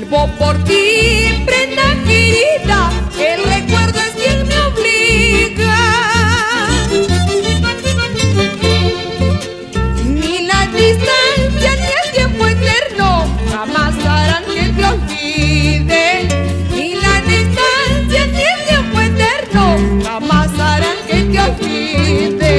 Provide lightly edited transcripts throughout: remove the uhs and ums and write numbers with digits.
Vivo por ti, prenda querida, el recuerdo es quien me obliga. Ni la distancia ni el tiempo eterno jamás harán que te olvide. Ni la distancia ni el tiempo eterno jamás harán que te olvide.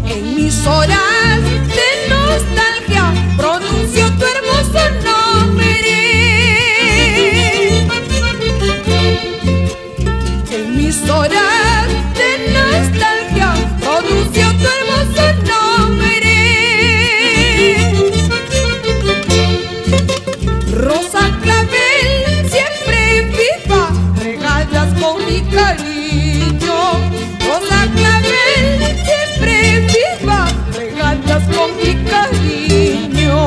En mis horas de nostalgia pronuncio tu hermoso nombre. En mis horas de nostalgia pronuncio tu hermoso nombre. Rosa clavel siempre viva, regadas con mi cariño. Rosa clavel siempre viva, regadas con mi cariño.